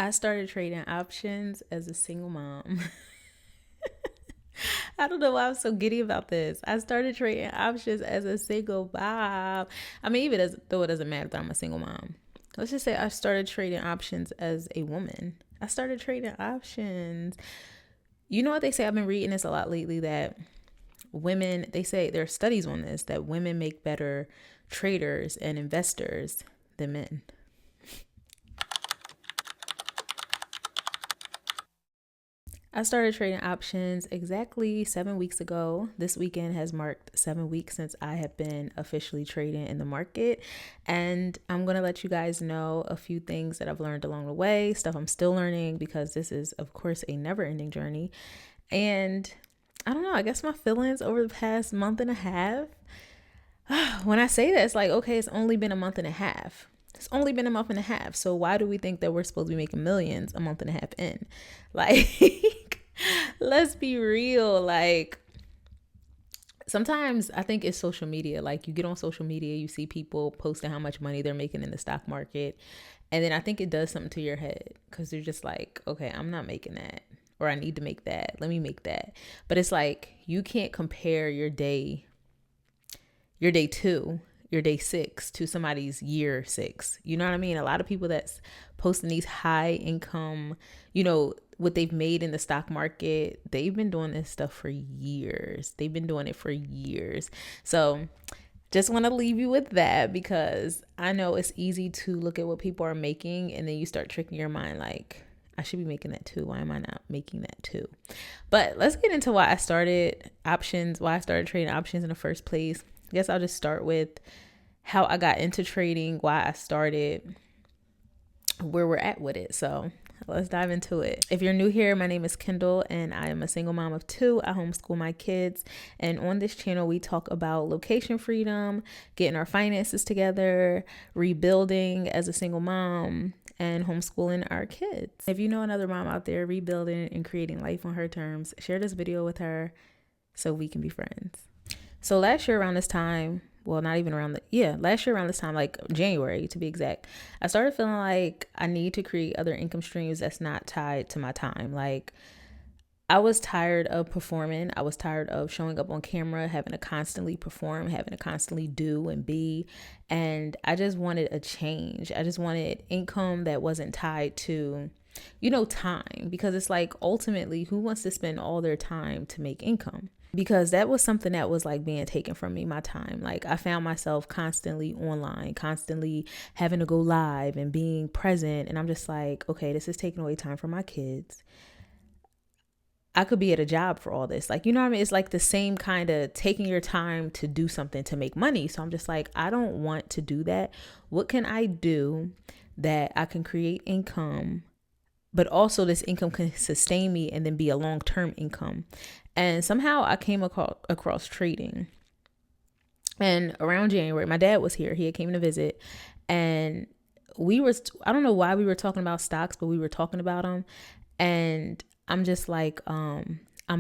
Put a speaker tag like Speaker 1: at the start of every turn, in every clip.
Speaker 1: I started trading options as a single mom. I don't know why I'm so giddy about this. I started trading options as a single mom. I mean, though it doesn't matter that I'm a single mom. Let's just say I started trading options as a woman. I started trading options. You know what they say? I've been reading this a lot lately that women, they say there are studies on this, that women make better traders and investors than men. I started trading options exactly 7 weeks ago. This weekend has marked 7 weeks since I have been officially trading in the market. And I'm going to let you guys know a few things that I've learned along the way, stuff I'm still learning, because this is, of course, a never ending journey. And I don't know, I guess my feelings over the past month and a half, when I say that, it's like, okay, it's only been a month and a half. It's only been a month and a half. So why do we think that we're supposed to be making millions a month and a half in? Like, let's be real. Like, sometimes I think it's social media. Like, you get on social media, you see people posting how much money they're making in the stock market. And then I think it does something to your head because you're just like, okay, I'm not making that. Or I need to make that. Let me make that. But it's like, you can't compare your day 2, your day 6 to somebody's year 6. You know what I mean? A lot of people that's posting these high income, what they've made in the stock market, they've been doing this stuff for years. They've been doing it for years. So just want to leave you with that, because I know it's easy to look at what people are making and then you start tricking your mind like, I should be making that too. Why am I not making that too? But let's get into why I started trading options in the first place. I guess I'll just start with how I got into trading, why I started, where we're at with it. So let's dive into it. If you're new here, my name is Kendall and I am a single mom of 2. I homeschool my kids. And on this channel, we talk about location freedom, getting our finances together, rebuilding as a single mom, and homeschooling our kids. If you know another mom out there rebuilding and creating life on her terms, share this video with her so we can be friends. So last year around this time, last year around this time, like January to be exact, I started feeling like I need to create other income streams that's not tied to my time. Like, I was tired of performing. I was tired of showing up on camera, having to constantly perform, having to constantly do and be. And I just wanted a change. I just wanted income that wasn't tied to, time, because it's like, ultimately, who wants to spend all their time to make income? Because that was something that was like being taken from me, my time. Like, I found myself constantly online, constantly having to go live and being present. And I'm just like, okay, this is taking away time from my kids. I could be at a job for all this. Like, you know what I mean? It's like the same kind of taking your time to do something to make money. So I'm just like, I don't want to do that. What can I do that I can create income, but also this income can sustain me and then be a long-term income? And somehow I came across trading. And around January, my dad was here. He had came to visit, and I don't know why we were talking about stocks, but we were talking about them. And I'm just like, I'm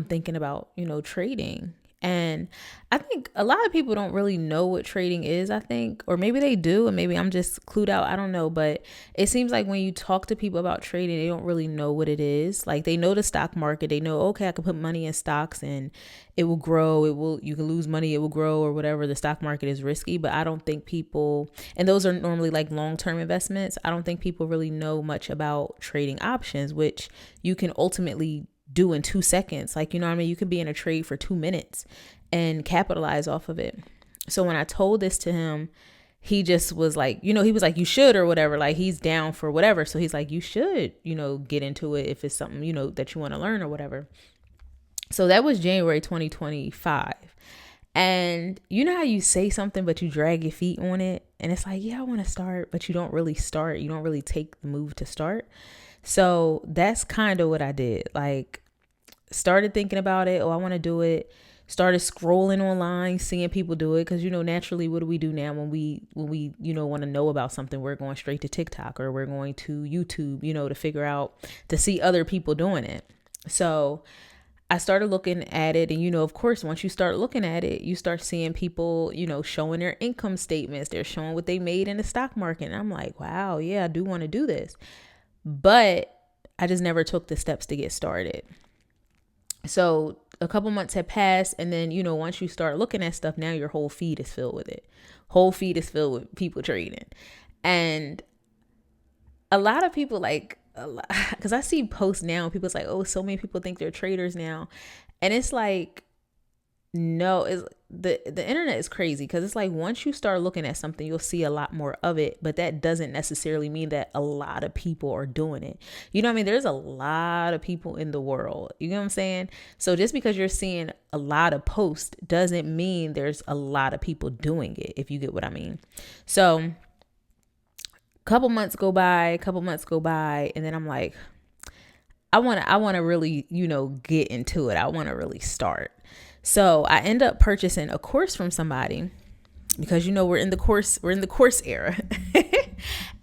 Speaker 1: thinking about, trading. And I think a lot of people don't really know what trading is, I think, or maybe they do, and maybe I'm just clued out. I don't know. But it seems like when you talk to people about trading, they don't really know what it is. Like, they know the stock market. They know, okay, I can put money in stocks and it will grow. You can lose money, it will grow, or whatever. The stock market is risky. But I don't think people, and those are normally like long-term investments, I don't think people really know much about trading options, which you can ultimately do in 2 seconds. Like, you know what I mean? You could be in a trade for 2 minutes and capitalize off of it. So when I told this to him, he just was like, he was like, you should, or whatever. Like, he's down for whatever. So he's like, you should, get into it if it's something, that you want to learn or whatever. So that was January 2025. And you know how you say something, but you drag your feet on it. And it's like, yeah, I want to start, but you don't really start. You don't really take the move to start. So that's kind of what I did. Like, started thinking about it. Oh, I want to do it. Started scrolling online, seeing people do it. Cause naturally, what do we do now when we want to know about something? We're going straight to TikTok, or we're going to YouTube, to see other people doing it. So I started looking at it, and, of course, once you start looking at it, you start seeing people, showing their income statements. They're showing what they made in the stock market. And I'm like, wow, yeah, I do want to do this. but I just never took the steps to get started. So a couple months had passed, and then, once you start looking at stuff, now your whole feed is filled with it. Whole feed is filled with people trading. And a lot of people, like, because I see posts now, people's like, oh, so many people think they're traders now. And it's like, no, it's the internet is crazy, because it's like once you start looking at something, you'll see a lot more of it, but that doesn't necessarily mean that a lot of people are doing it. You know what I mean? There's a lot of people in the world. You know what I'm saying? So just because you're seeing a lot of posts doesn't mean there's a lot of people doing it, if you get what I mean. So couple months go by, and then I'm like, I want to really, get into it. I want to really start. So I end up purchasing a course from somebody, because, we're in the course era.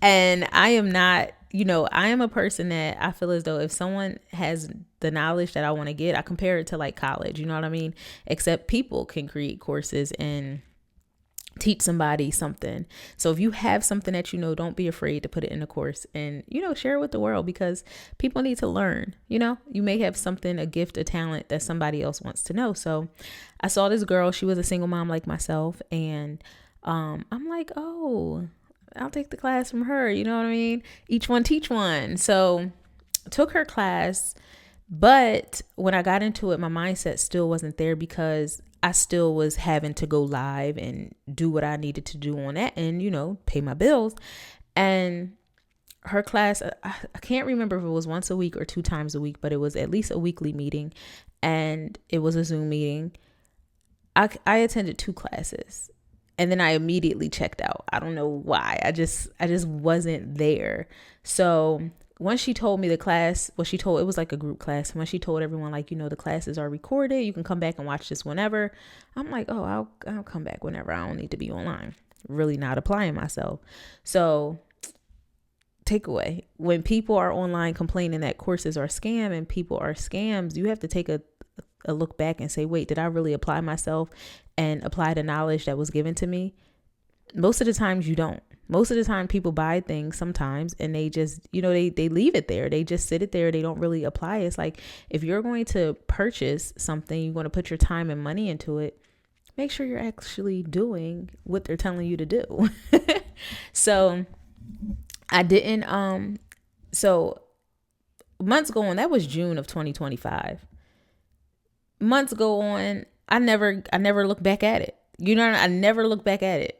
Speaker 1: And I am not, I am a person that I feel as though if someone has the knowledge that I want to get, I compare it to like college, you know what I mean? Except people can create courses and teach somebody something. So if you have something that don't be afraid to put it in a course and share it with the world, because people need to learn. You may have something, a gift, a talent that somebody else wants to know. So I saw this girl, she was a single mom like myself, and I'm like, oh, I'll take the class from her, you know what I mean? Each one teach one. So took her class, but when I got into it, my mindset still wasn't there, because I still was having to go live and do what I needed to do on that and, pay my bills. And her class, I can't remember if it was once a week or 2 times a week, but it was at least a weekly meeting, and it was a Zoom meeting. I attended 2 classes, and then I immediately checked out. I don't know why. I just wasn't there. So once she told me the class, it was like a group class. When she told everyone, like, the classes are recorded, you can come back and watch this whenever. I'm like, oh, I'll come back whenever. I don't need to be online. Really not applying myself. So takeaway, when people are online complaining that courses are scam and people are scams, you have to take a look back and say, wait, did I really apply myself and apply the knowledge that was given to me? Most of the times you don't. Most of the time people buy things sometimes and they just, they leave it there. They just sit it there. They don't really apply it. It's like, if you're going to purchase something, you want to put your time and money into it, make sure you're actually doing what they're telling you to do. So I didn't, so months go on. That was June of 2025. Months go on. I never look back at it. I never look back at it.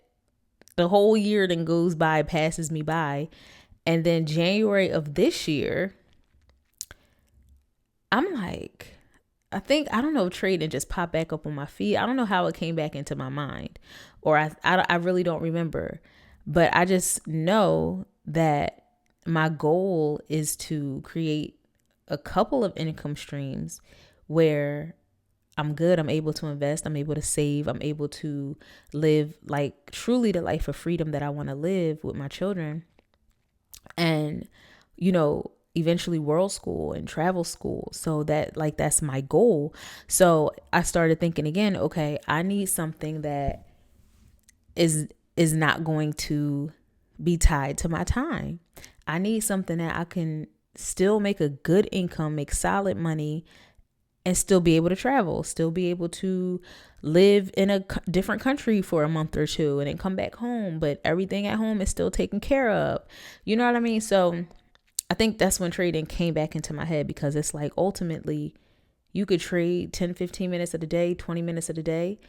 Speaker 1: The whole year then goes by, passes me by. And then January of this year, I'm like, I don't know if trading just popped back up on my feed. I don't know how it came back into my mind, or I really don't remember. But I just know that my goal is to create a couple of income streams where I'm good. I'm able to invest. I'm able to save. I'm able to live like truly the life of freedom that I want to live with my children. And, eventually world school and travel school. So that's my goal. So I started thinking again, okay, I need something that is not going to be tied to my time. I need something that I can still make a good income, make solid money, and still be able to travel, still be able to live in a different country for a month or 2 and then come back home. But everything at home is still taken care of. You know what I mean? So I think that's when trading came back into my head, because it's like, ultimately you could trade 10, 15 minutes of the day, 20 minutes of the day,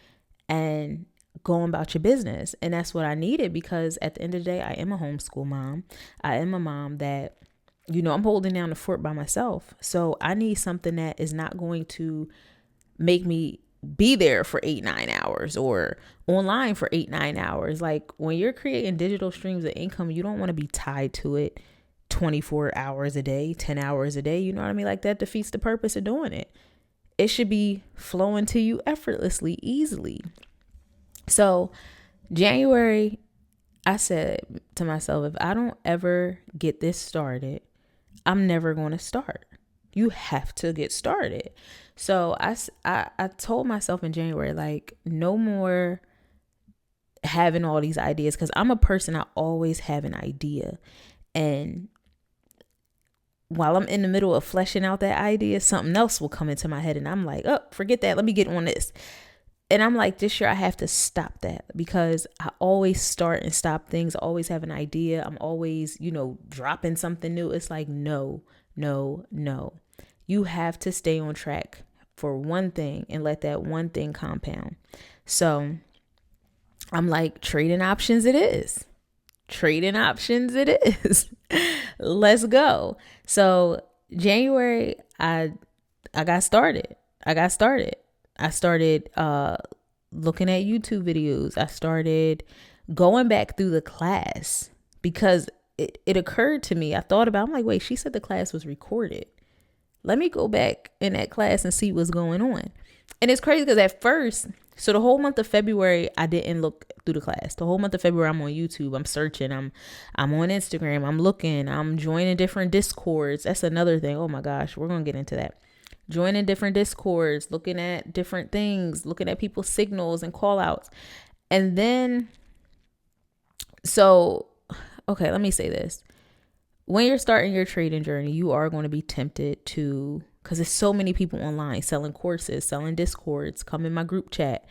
Speaker 1: and go about your business. And that's what I needed, because at the end of the day, I am a homeschool mom. I am a mom that, I'm holding down the fort by myself. So I need something that is not going to make me be there for 8-9 hours or online for 8-9 hours. Like, when you're creating digital streams of income, you don't want to be tied to it 24 hours a day, 10 hours a day. You know what I mean? Like, that defeats the purpose of doing it. It should be flowing to you effortlessly, easily. So January, I said to myself, if I don't ever get this started, I'm never going to start. You have to get started. So I told myself in January, like, no more having all these ideas, because I'm a person, I always have an idea. And while I'm in the middle of fleshing out that idea, something else will come into my head and I'm like, oh, forget that. Let me get on this. And I'm like, this year I have to stop that, because I always start and stop things. I always have an idea. I'm always, dropping something new. It's like, no, no, no. You have to stay on track for one thing and let that one thing compound. So I'm like, trading options it is. Trading options it is. Let's go. So January, I got started. I started looking at YouTube videos. I started going back through the class, because it occurred to me. I'm like, wait, she said the class was recorded. Let me go back in that class and see what's going on. And it's crazy because at first, so the whole month of February, I didn't look through the class. The whole month of February, I'm on YouTube. I'm searching. I'm on Instagram. I'm looking. I'm joining different Discords. That's another thing. Oh my gosh, we're going to get into that. Joining different Discords, looking at different things, looking at people's signals and call outs. And then, okay, let me say this. When you're starting your trading journey, you are going to be tempted to, because there's so many people online selling courses, selling Discords, come in my group chat.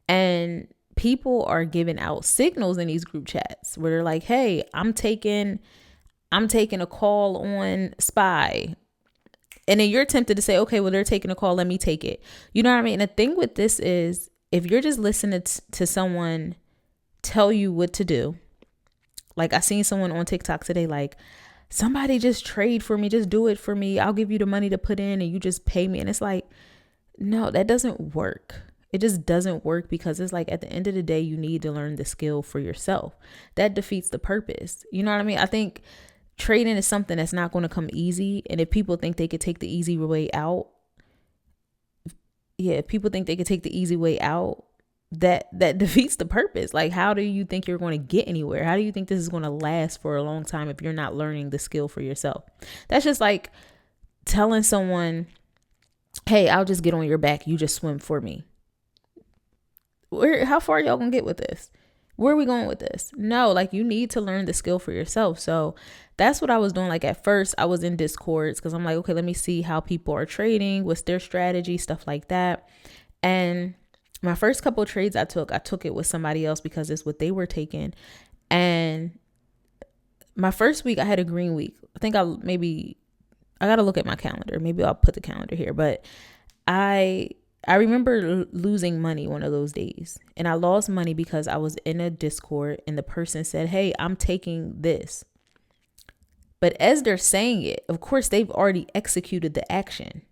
Speaker 1: And people are giving out signals in these group chats where they're like, hey, I'm taking a call on SPY. And then you're tempted to say, okay, well, they're taking a call. Let me take it. You know what I mean? And the thing with this is, if you're just listening to someone tell you what to do, like I seen someone on TikTok today, like, somebody just trade for me, just do it for me. I'll give you the money to put in and you just pay me. And it's like, no, that doesn't work. It just doesn't work, because it's like, at the end of the day, you need to learn the skill for yourself. That defeats the purpose. You know what I mean? I think trading is something that's not going to come easy. And if people think they could take the easy way out, that defeats the purpose. Like, how do you think you're going to get anywhere? How do you think this is going to last for a long time if you're not learning the skill for yourself? That's just like telling someone, hey, I'll just get on your back. You just swim for me. How far y'all gonna get with this? Where are we going with this? No, like, you need to learn the skill for yourself. So that's what I was doing. Like, at first I was in Discords because I'm like, okay, let me see how people are trading. What's their strategy? Stuff like that. And my first couple of trades I took it with somebody else because it's what they were taking. And my first week I had a green week. I think I got to look at my calendar. Maybe I'll put the calendar here, but I remember losing money one of those days, and I lost money because I was in a Discord and the person said, hey, I'm taking this. But as they're saying it, of course, they've already executed the action.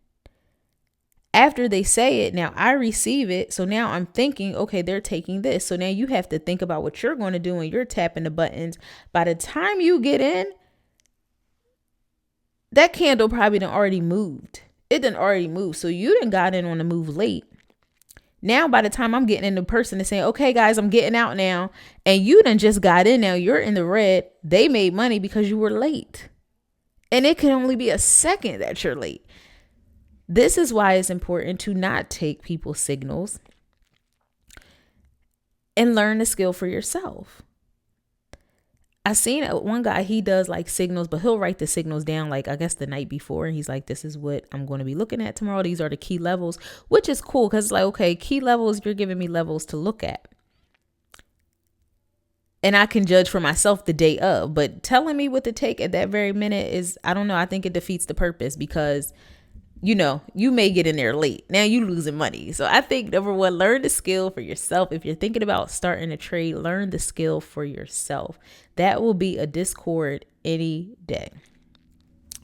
Speaker 1: After they say it, now I receive it. So now I'm thinking, okay, they're taking this. So now you have to think about what you're going to do, and you're tapping the buttons. By the time you get in, that candle probably done already moved. It done already moved. So you done got in on the move late. Now, by the time I'm getting in, the person is saying, okay, guys, I'm getting out now. And you done just got in now. You're in the red. They made money because you were late. And it can only be a second that you're late. This is why it's important to not take people's signals and learn the skill for yourself. I seen one guy, he does like signals, but he'll write the signals down, like I guess the night before. And he's like, this is what I'm going to be looking at tomorrow. These are the key levels, which is cool because it's like, okay, key levels, you're giving me levels to look at. And I can judge for myself the day of, but telling me what to take at that very minute is, I don't know. I think it defeats the purpose because, you know, you may get in there late. Now you losing money. So I think, number one, learn the skill for yourself. If you're thinking about starting a trade, learn the skill for yourself. That will be a Discord any day.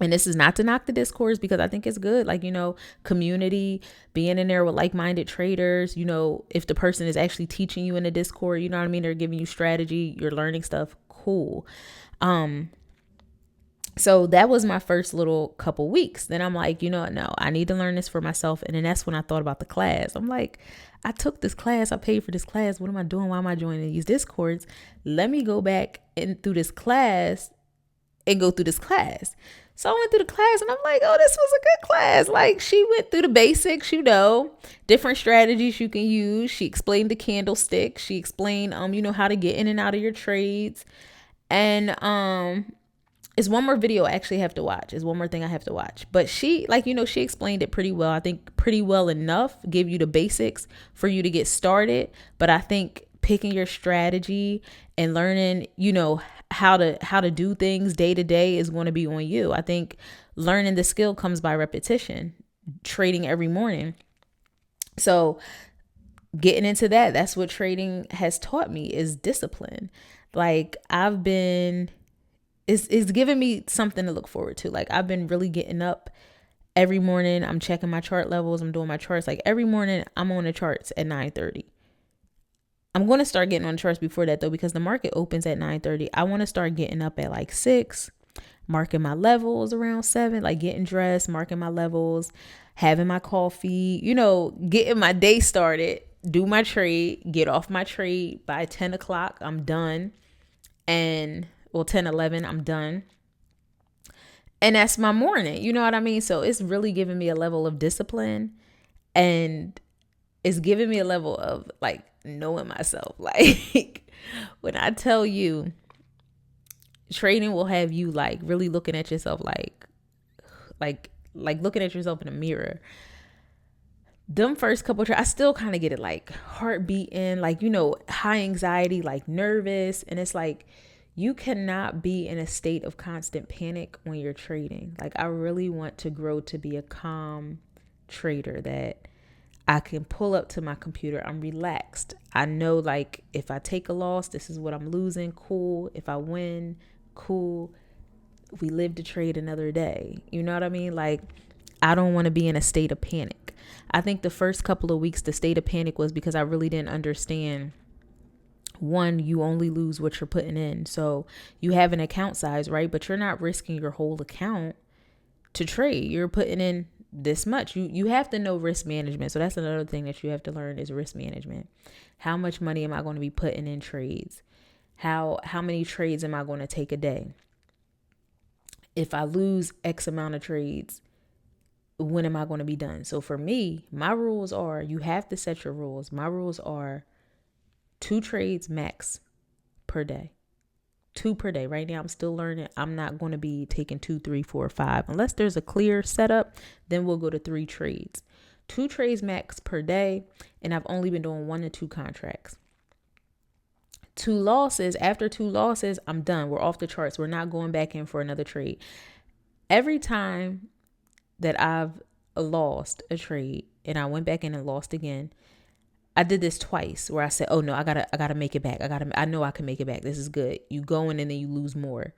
Speaker 1: And this is not to knock the Discords because I think it's good. Like, you know, community, being in there with like-minded traders, you know, if the person is actually teaching you in a Discord, you know what I mean? They're giving you strategy, you're learning stuff. Cool. So that was my first little couple weeks. Then I'm like, you know what? No, I need to learn this for myself. And then that's when I thought about the class. I'm like, I took this class. I paid for this class. What am I doing? Why am I joining these Discords? Let me go back and through this class and go through this class. So I went through the class and I'm like, oh, this was a good class. Like, she went through the basics, you know, different strategies you can use. She explained the candlestick. She explained, you know, how to get in and out of your trades. And, It's one more video I actually have to watch. It's one more thing I have to watch. But she, like, she explained it pretty well. I think pretty well enough, give you the basics for you to get started. But I think picking your strategy and learning, how to do things day to day is going to be on you. I think learning the skill comes by repetition, trading every morning. So getting into that's what trading has taught me, is discipline. Like, it's given me something to look forward to. Like, I've been really getting up every morning. I'm checking my chart levels. I'm doing my charts. Like, every morning I'm on the charts at 9:30. I'm going to start getting on the charts before that, though, because the market opens at 9:30. I want to start getting up at like 6, marking my levels around 7, like getting dressed, marking my levels, having my coffee, getting my day started, do my trade, get off my trade by 10 o'clock. I'm done. And 10, 11, I'm done. And that's my morning. You know what I mean? So it's really giving me a level of discipline, and it's giving me a level of like knowing myself. Like, when I tell you, trading will have you like really looking at yourself like looking at yourself in a mirror. Them first couple I still kind of get it, like heart beating, like, high anxiety, like nervous. And it's like, you cannot be in a state of constant panic when you're trading. Like, I really want to grow to be a calm trader that I can pull up to my computer. I'm relaxed. I know, like, if I take a loss, this is what I'm losing. Cool. If I win, cool. We live to trade another day. You know what I mean? Like, I don't want to be in a state of panic. I think the first couple of weeks, the state of panic was because I really didn't understand. One, you only lose what you're putting in. So you have an account size, right? But you're not risking your whole account to trade. You're putting in this much. You have to know risk management. So that's another thing that you have to learn, is risk management. How much money am I going to be putting in trades? How many trades am I going to take a day? If I lose X amount of trades, when am I going to be done? So for me, my rules are, you have to set your rules. My rules are 2 trades max per day. 2 per day. Right now, I'm still learning. I'm not going to be taking 2, 3, 4, 5. Unless there's a clear setup, then we'll go to 3 trades. 2 trades max per day. And I've only been doing 1 to 2 contracts. 2 losses. After 2 losses, I'm done. We're off the charts. We're not going back in for another trade. Every time that I've lost a trade and I went back in and lost again, I did this twice where I said, oh no, I gotta make it back. I know I can make it back. This is good. You go in and then you lose more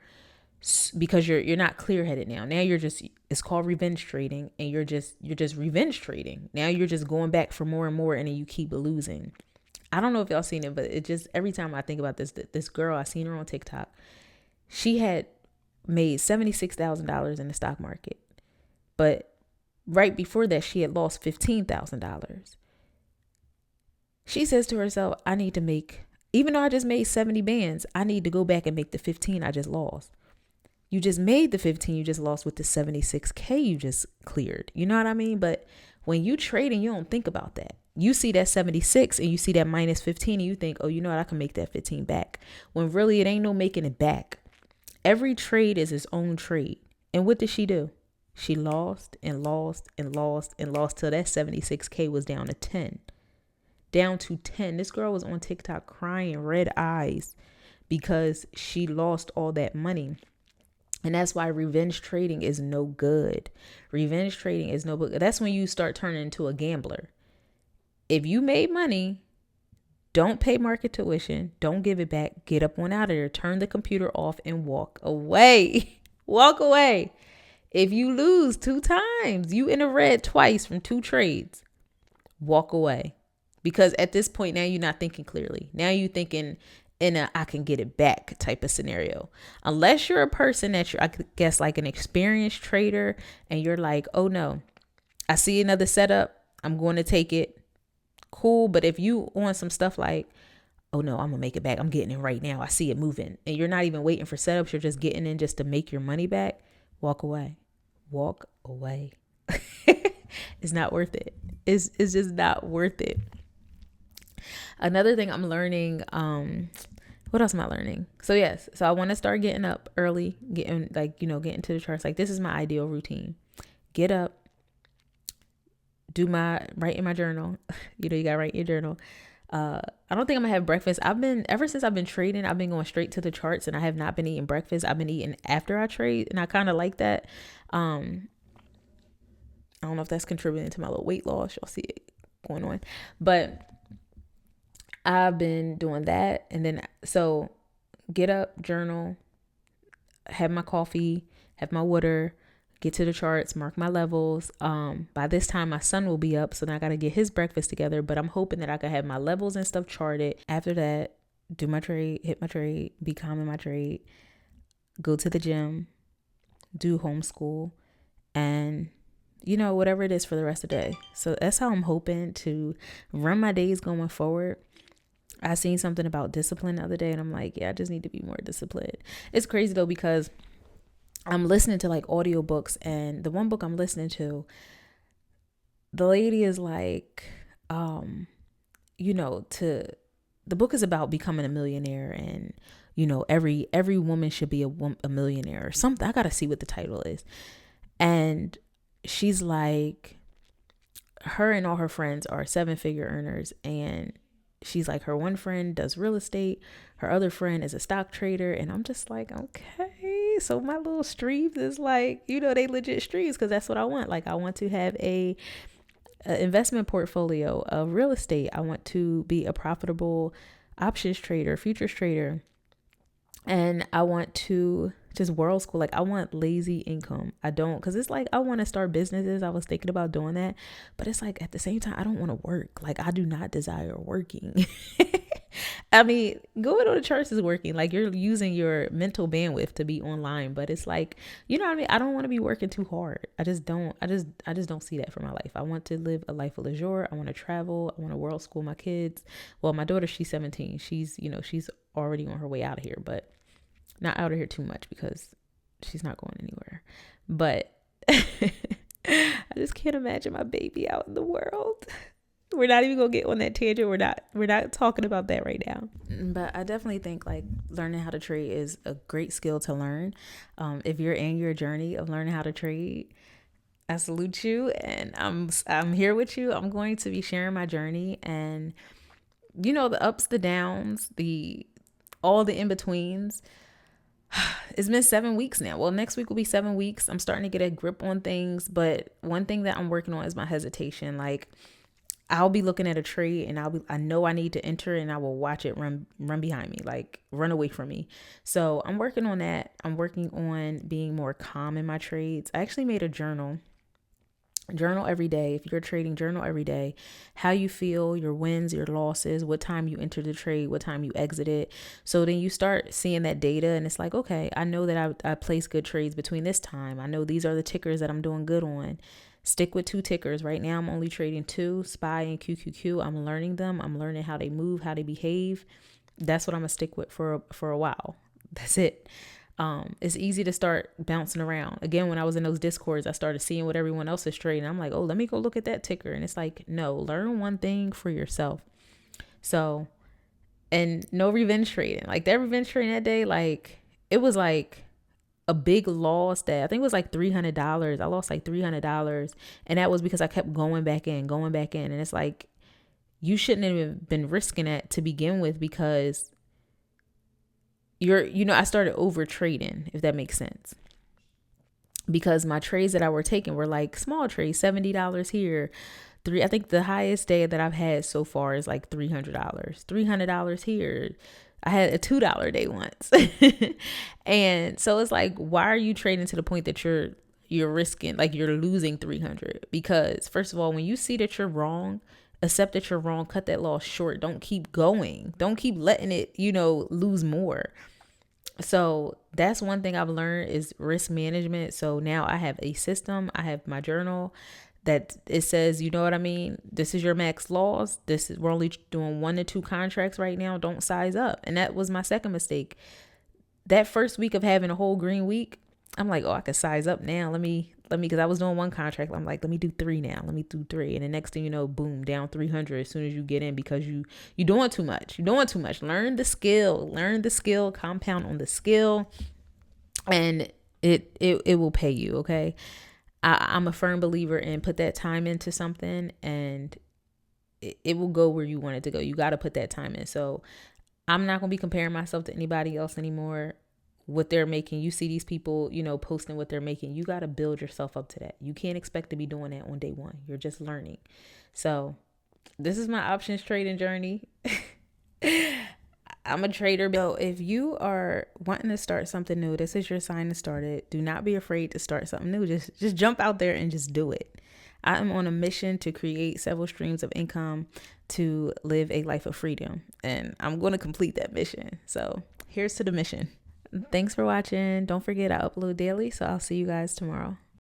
Speaker 1: because you're not clear headed now. Now it's called revenge trading, and you're just revenge trading. Now you're just going back for more and more, and then you keep losing. I don't know if y'all seen it, but it just, every time I think about this girl, I seen her on TikTok. She had made $76,000 in the stock market. But right before that, she had lost $15,000. She says to herself, I need to make, even though I just made 70 bands, I need to go back and make the 15 I just lost. You just made the 15 you just lost with the 76K you just cleared. You know what I mean? But when you trading, you don't think about that. You see that 76 and you see that minus 15 and you think, oh, you know what? I can make that 15 back. When really it ain't no making it back. Every trade is its own trade. And what did she do? She lost and lost and lost and lost till that 76K was down to 10. Down to 10. This girl was on TikTok crying red eyes because she lost all that money. And that's why revenge trading is no good. Revenge trading is no good. That's when you start turning into a gambler. If you made money, don't pay market tuition. Don't give it back. Get up on out of there. Turn the computer off and walk away. Walk away. If you lose 2 times, you in the red twice from 2 trades, walk away. Because at this point now you're not thinking clearly. Now you're thinking in a I can get it back type of scenario. Unless you're a person that you're, I guess, like an experienced trader, and you're like, oh no, I see another setup, I'm going to take it. Cool. But if you on some stuff like, oh no, I'm gonna make it back, I'm getting it right now, I see it moving, and you're not even waiting for setups, you're just getting in just to make your money back, walk away. Walk away. It's not worth it. It's just not worth it. Another thing I'm learning, What else am I learning? So yes, so I want to start getting up early, getting like, getting to the charts. Like this is my ideal routine. Get up, write in my journal. You gotta write in your journal. I don't think I'm gonna have breakfast. Ever since I've been trading, I've been going straight to the charts and I have not been eating breakfast. I've been eating after I trade and I kind of like that. I don't know if that's contributing to my little weight loss. Y'all see it going on, but I've been doing that. And then, so get up, journal, have my coffee, have my water, get to the charts, mark my levels. By this time, my son will be up. So then I got to get his breakfast together, but I'm hoping that I can have my levels and stuff charted. After that, do my trade, hit my trade, be calm in my trade, go to the gym, do homeschool, and whatever it is for the rest of the day. So that's how I'm hoping to run my days going forward. I seen something about discipline the other day and I'm like, yeah, I just need to be more disciplined. It's crazy though, because I'm listening to like audiobooks, and the one book I'm listening to, the lady is like, the book is about becoming a millionaire, and every woman should be a millionaire or something. I gotta see what the title is. And she's like, her and all her friends are 7-figure earners, and she's like, her one friend does real estate, her other friend is a stock trader, and I'm just like, okay, so my little streams is like, they legit streams, because that's what I want. Like, I want to have a investment portfolio of real estate. I want to be a profitable options trader, futures trader, and I want to just world school. Like, I want lazy income. I don't, because it's like, I want to start businesses. I was thinking about doing that, but it's like, at the same time, I don't want to work. Like, I do not desire working. I mean, going on the charts is working. Like, you're using your mental bandwidth to be online, but it's like, what I mean? I don't want to be working too hard. I just don't see that for my life. I want to live a life of leisure. I want to travel. I want to world school my kids. Well, my daughter, she's 17. She's already on her way out of here, but not out of here too much because she's not going anywhere. But I just can't imagine my baby out in the world. We're not even gonna get on that tangent. We're not talking about that right now. But I definitely think like learning how to trade is a great skill to learn. If you're in your journey of learning how to trade, I salute you, and I'm here with you. I'm going to be sharing my journey, and the ups, the downs, all the in-betweens. It's been 7 weeks now. Well, next week will be 7 weeks. I'm starting to get a grip on things, but one thing that I'm working on is my hesitation. Like, I'll be looking at a trade and I know I need to enter, and I will watch it run behind me, like run away from me. So I'm working on that. I'm working on being more calm in my trades. I actually made a journal every day. If you're trading, journal every day, how you feel, your wins, your losses, what time you entered the trade, what time you exited. So then you start seeing that data, and it's like, okay, I know that I place good trades between this time. I know these are the tickers that I'm doing good on. Stick with 2 tickers. Right now, I'm only trading 2, SPY and QQQ. I'm learning them. I'm learning how they move, how they behave. That's what I'm gonna stick with for a while. That's it. It's easy to start bouncing around. Again, when I was in those discords, I started seeing what everyone else is trading. I'm like, oh, let me go look at that ticker. And it's like, no, learn one thing for yourself. So, and no revenge trading. Like that revenge trading that day, like it was like a big loss that I think it was like $300. I lost like $300. And that was because I kept going back in. And it's like, you shouldn't have even been risking that to begin with, because I started over trading, if that makes sense. Because my trades that I were taking were like small trades, $70 here. I think the highest day that I've had so far is like $300. $300 here. I had a $2 day once. And so it's like, why are you trading to the point that you're risking, like you're losing 300? Because first of all, when you see that you're wrong, accept that you're wrong, cut that loss short. Don't keep going. Don't keep letting it, lose more. So that's one thing I've learned is risk management. So now I have a system. I have my journal that it says, you know what I mean? This is your max loss. We're only doing 1 to 2 contracts right now. Don't size up. And that was my second mistake. That first week of having a whole green week, I'm like, oh, I could size up now. Let me because I was doing one contract. I'm like, let me do 3 now. Let me do 3. And the next thing you know, boom, down 300 as soon as you get in, because you're doing too much. You're doing too much. Learn the skill, compound on the skill, and it will pay you. Okay. I'm a firm believer in put that time into something, and it will go where you want it to go. You got to put that time in. So I'm not going to be comparing myself to anybody else anymore. What they're making, you see these people, posting what they're making. You got to build yourself up to that. You can't expect to be doing that on day one. You're just learning. So this is my options trading journey. I'm a trader. So if you are wanting to start something new, this is your sign to start it. Do not be afraid to start something new. Just jump out there and just do it. I am on a mission to create several streams of income to live a life of freedom. And I'm going to complete that mission. So here's to the mission. Thanks for watching. Don't forget I upload daily. So I'll see you guys tomorrow.